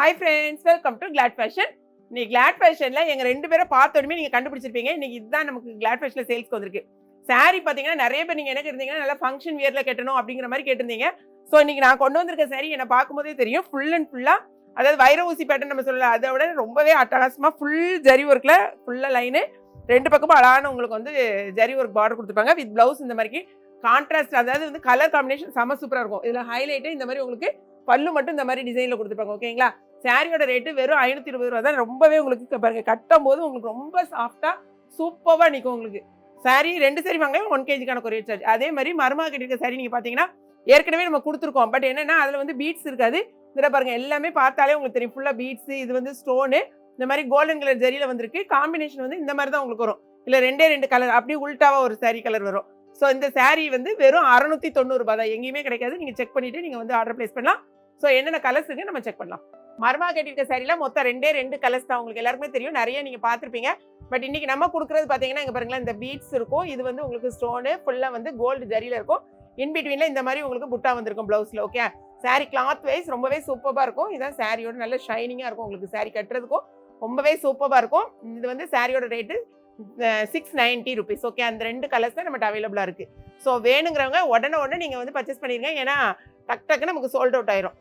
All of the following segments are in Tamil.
Hi friends, welcome to Glad Fashion. இன்னைக்கு கிளாட் ஃபேஷன்ல எங்க 2 பேரை பார்த்த உடனே நீங்க கண்டுபிடிச்சிருப்பீங்க. இன்னைக்கு இதுதான் நமக்கு கிளாட் ஃபேஷன்ல சேல்ஸ்க்கு வந்திருக்கு. சாரி பாத்தீங்கன்னா நிறைய பேர் நீங்க என்ன கேட்டிருந்தீங்கன்னா, நல்லா ஃபங்க்ஷன் வியர்ல கட்டணும் அப்படிங்கிற மாதிரி கேட்டிருந்தீங்க. ஸோ இன்னைக்கு நான் கொண்டு வந்திருக்க சாரி என்ன பார்க்கும்போதே தெரியும். ஃபுல் அண்ட் ஃபுல்லா, அதாவது வைர ஊசி பேட்டர்ன் நம்ம சொல்லலாம், அதை விட ரொம்பவே அட்டகாசமா ஃபுல் ஜரி ஒர்க்ல ஃபுல்லா லைனு 2 பக்கமும் அழகான உங்களுக்கு வந்து ஜரி ஒர்க் பார்டர் கொடுத்துருப்பாங்க. வித் பிளவுஸ் இந்த மாதிரி கான்ட்ராஸ்ட், அதாவது வந்து கலர் காம்பினேஷன் செம சூப்பரா இருக்கும். இதுல ஹைலைட்டு இந்த மாதிரி உங்களுக்கு பல்லு மட்டும் இந்த மாதிரி டிசைன்ல கொடுத்துருப்பாங்க. ஓகேங்களா? சாரியோட ரேட்டு வெறும் 520 ரூபா தான். ரொம்பவே உங்களுக்கு பாருங்க, கட்டும் போது உங்களுக்கு ரொம்ப சாஃப்டா சூப்பராக நிற்கும். உங்களுக்கு சாரி 2 சாரி வாங்க 1 kg கொரியர் சார்ஜ். அதே மாதிரி மருமக கட்டிருக்க சாரி நீங்க பாத்தீங்கன்னா ஏற்கனவே நம்ம கொடுத்துருக்கோம். பட் என்னன்னா அதுல வந்து பீட்ஸ் இருக்காது. இதில் பாருங்க எல்லாமே பார்த்தாலே உங்களுக்கு தெரியும், ஃபுல்லா பீட்ஸ். இது வந்து ஸ்டோனு இந்த மாதிரி கோல்டன் கலர் ஜரியில வந்திருக்கு. காம்பினேஷன் வந்து இந்த மாதிரி தான் உங்களுக்கு வரும். இல்லை 2 கலர் அப்படியே உல்டாவா ஒரு சாரி கலர் வரும். ஸோ இந்த சாரி வந்து வெறும் 690 ரூபாய் தான். எங்கேயுமே கிடைக்காது. நீங்க செக் பண்ணிட்டு நீங்க வந்து ஆர்டர் பிளேஸ் பண்ணலாம். ஸோ என்னென்ன கலர்ஸ் இருக்கு நம்ம செக் பண்ணலாம். மருமக கட்டிருக்க சாரியில் மொத்தம் 2 கலர்ஸ் தான். உங்களுக்கு எல்லாருக்குமே தெரியும், நிறைய நீங்க பார்த்துருப்பீங்க. பட் இன்னைக்கு நம்ம கொடுக்குறது பார்த்தீங்கன்னா இங்கே பாருங்களேன், இந்த பீட்ஸ் இருக்கும். இது வந்து உங்களுக்கு ஸ்டோனு ஃபுல்லாக வந்து கோல்டு ஜரியில் இருக்கும். இன்பிட்வீனில் இந்த மாதிரி உங்களுக்கு புட்டா வந்திருக்கும் ப்ளவுஸில். ஓகே, சாரி கிளாத் வைஸ் ரொம்பவே சூப்பராக இருக்கும். இதான் சாரியோட நல்ல ஷைனிங்காக இருக்கும். உங்களுக்கு சாரி கட்டுறதுக்கும் ரொம்பவே சூப்பராக இருக்கும். இது வந்து சாரியோட ரேட்டு 690 rupees. ஓகே, அந்த 2 கலர்ஸ் தான் நம்மகிட்ட அவைலபிளாக இருக்குது. ஸோ வேணுங்கிறவங்க உடனே நீங்கள் வந்து பர்ச்சேஸ் பண்ணிடுங்க. ஏன்னா டக்குன்னு நமக்கு சோல்ட் அவுட் ஆயிரும்.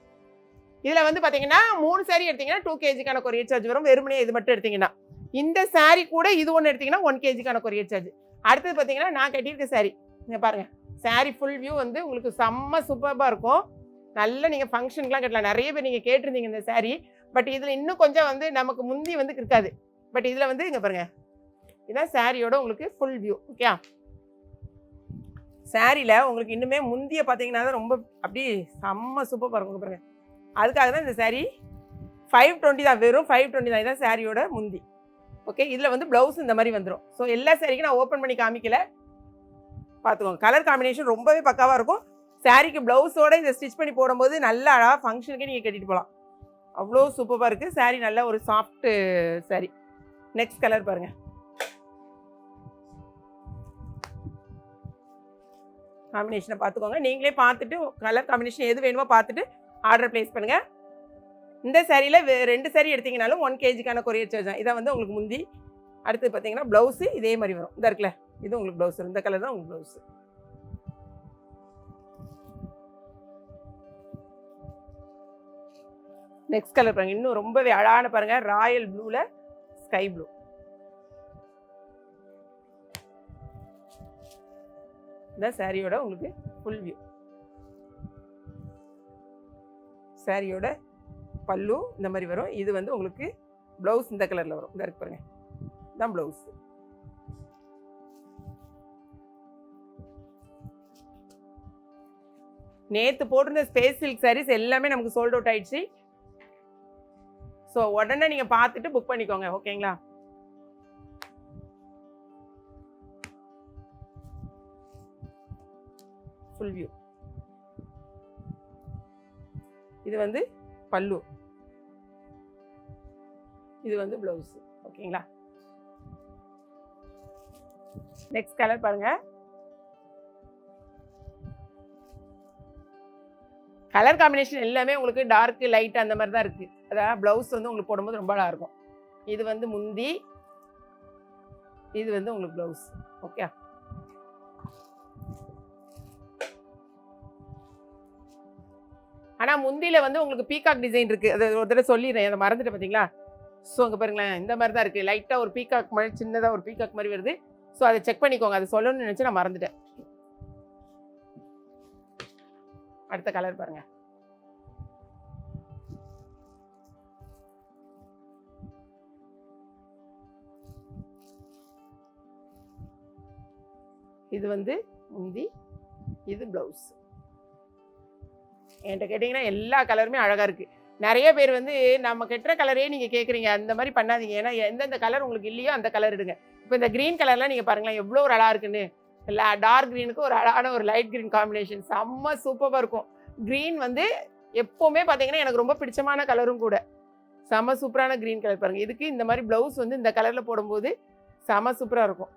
இதில் வந்து பார்த்தீங்கன்னா 3 சாரி எடுத்தீங்கன்னா 2 kg கொரியர் சார்ஜ் வரும். வெறுமனே இது மட்டும் எடுத்தீங்கன்னா. இந்த சாரி கூட இது ஒன்று எடுத்தீங்கன்னா 1 kg கொரியர் சார்ஜ். அடுத்தது பார்த்தீங்கன்னா நான் கட்டியிருக்க சாரி இங்கே பாருங்கள். சாரி ஃபுல் வியூ வந்து உங்களுக்கு செம்ம சூப்பராக இருக்கும். நல்ல நீங்கள் ஃபங்க்ஷனுக்குலாம் கட்டலாம். நிறைய பேர் நீங்கள் கேட்டிருந்தீங்க இந்த சாரி. பட் இதில் இன்னும் கொஞ்சம் வந்து நமக்கு முந்தி வந்து இருக்காது. பட் இதில் வந்து இங்கே பாருங்கள், இதுதான் சாரியோட உங்களுக்கு ஃபுல் வியூ. ஓகே, சாரியில் உங்களுக்கு இன்னுமே முந்திய பார்த்தீங்கன்னா தான் ரொம்ப அப்படியே செம்ம சூப்பராக இருக்கும் பாருங்கள். அதுக்காக தான் இந்த சாரி 520 தான். வெறும் 520 தான். இதுதான் சாரியோட முந்தி. ஓகே, இதில் வந்து ப்ளவுஸ் இந்த மாதிரி வந்துடும். ஸோ எல்லா சாரிக்கும் நான் ஓப்பன் பண்ணி காமிக்கல, பார்த்துக்கோங்க. கலர் காம்பினேஷன் ரொம்பவே பக்காவாக இருக்கும். சாரிக்கு ப்ளவுஸோடு இதை ஸ்டிச் பண்ணி போடும்போது நல்ல அழகாக ஃபங்க்ஷனுக்கே நீங்கள் கட்டிட்டு போகலாம். அவ்வளோ சூப்பராக இருக்குது சாரி. நல்ல ஒரு சாஃப்ட்டு சாரி. நெக்ஸ்ட் கலர் பாருங்கள். காம்பினேஷனை பார்த்துக்கோங்க. நீங்களே பார்த்துட்டு கலர் காம்பினேஷன் எது வேணுமோ பார்த்துட்டு ஆர்டர் பிளேஸ் பண்ணுங்கள். இந்த சாரியில் 2 சாரி எடுத்தீங்கனாலும் 1 kg கொரியர் சார்ஜ் தான். இதை வந்து உங்களுக்கு முந்தி. அடுத்து பார்த்தீங்கன்னா ப்ளவுஸு இதே மாதிரி வரும். இந்த இருக்குல்ல, இது உங்களுக்கு ப்ளவுஸ். இந்த கலர் தான் உங்களுக்கு ப்ளவுஸு. நெக்ஸ்ட் கலர் பாருங்கள். இன்னும் ரொம்பவே அழகான பாருங்கள், ராயல் ப்ளூவில் ஸ்கை ப்ளூ. இந்த சாரியோட உங்களுக்கு ஃபுல் வியூ. சாரியோட பல்லு இந்த மாதிரி வரும். இது வந்து உங்களுக்கு ப்ளவுஸ் இந்த கலரில் வரும். இந்த இருக்கு பாருங்க, தான் ப்ளவுஸ். நேற்று போட்டிருந்த ஸ்பேஸ் சில்க் சாரீஸ் எல்லாமே நமக்கு சோல்ட் அவுட் ஆயிடுச்சு. ஸோ உடனே நீங்கள் பார்த்துட்டு புக் பண்ணிக்கோங்க. ஓகேங்களா? Full view. இது வந்து பல்லு, இது வந்து ப்ளவுஸ். ஓகேங்களா? நெக்ஸ்ட் கலர் பாருங்க. கலர் காம்பினேஷன் எல்லாமே உங்களுக்கு டார்க் லைட் அந்த மாதிரி தான் இருக்கு. அதாவது ப்ளவுஸ் வந்து உங்களுக்கு போடும்போது ரொம்ப அழகா இருக்கும். இது வந்து முந்தி, இது வந்து உங்களுக்கு ப்ளவுஸ். ஓகே, ஆனால் முந்தியில் வந்து உங்களுக்கு பீகாக் டிசைன் இருக்குது. அதை ஒரு தடவை சொல்லிடுறேன், அதை மறந்துட்டு பார்த்தீங்களா? ஸோ அங்கே பாருங்களேன், இந்த மாதிரி தான் இருக்குது. லைட்டாக ஒரு பீகாக் மாதிரி, சின்னதாக ஒரு பீகாக் மாதிரி வருது. ஸோ அதை செக் பண்ணிக்கோங்க. அதை சொல்லணும்னு நினச்சி நான் மறந்துட்டேன். அடுத்த கலர் பாருங்கள். இது வந்து முந்தி, இது ப்ளவுஸ். என்கிட்ட கேட்டிங்கன்னா எல்லா கலருமே அழகாக இருக்குது. நிறைய பேர் வந்து நம்ம கெட்டுற கலரே நீங்கள் கேட்குறீங்க. அந்த மாதிரி பண்ணாதீங்க. ஏன்னா எந்தெந்த கலர் உங்களுக்கு இல்லையோ அந்த கலர் எடுங்க. இப்போ இந்த க்ரீன் கலர்லாம் நீங்கள் பாருங்களேன் எவ்வளோ ஒரு அழகாக இருக்குன்னு. டார்க் க்ரீனுக்கு ஒரு அழகான ஒரு லைட் க்ரீன் காம்பினேஷன் செம்ம சூப்பராக இருக்கும். க்ரீன் வந்து எப்போவுமே பார்த்தீங்கன்னா எனக்கு ரொம்ப பிடிச்சமான கலரும் கூட. செம்ம சூப்பரான க்ரீன் கலர் பாருங்கள். இதுக்கு இந்த மாதிரி ப்ளவுஸ் வந்து இந்த கலரில் போடும்போது செம்ம சூப்பராக இருக்கும்.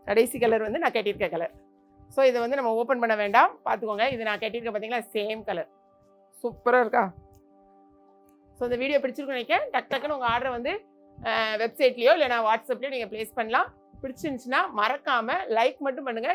கடைசி கலர் வந்து நான் கட்டியிருக்க கலர். ஸோ இதை வந்து நம்ம ஓப்பன் பண்ண வேண்டாம், பார்த்துக்கோங்க. இது நான் கட்டியிருக்கேன் பார்த்தீங்களா, சேம் கலர், சூப்பராக இருக்கா? ஸோ இந்த வீடியோ பிடிச்சிருக்குன்னு நினைக்கிறேன். டக்குன்னு உங்கள் ஆர்டரை வந்து வெப்சைட்லேயோ இல்லைனா வாட்ஸ்அப்லேயோ நீங்கள் ப்ளேஸ் பண்ணலாம். பிடிச்சிருந்துச்சுன்னா மறக்காமல் லைக் மட்டும் பண்ணுங்கள்.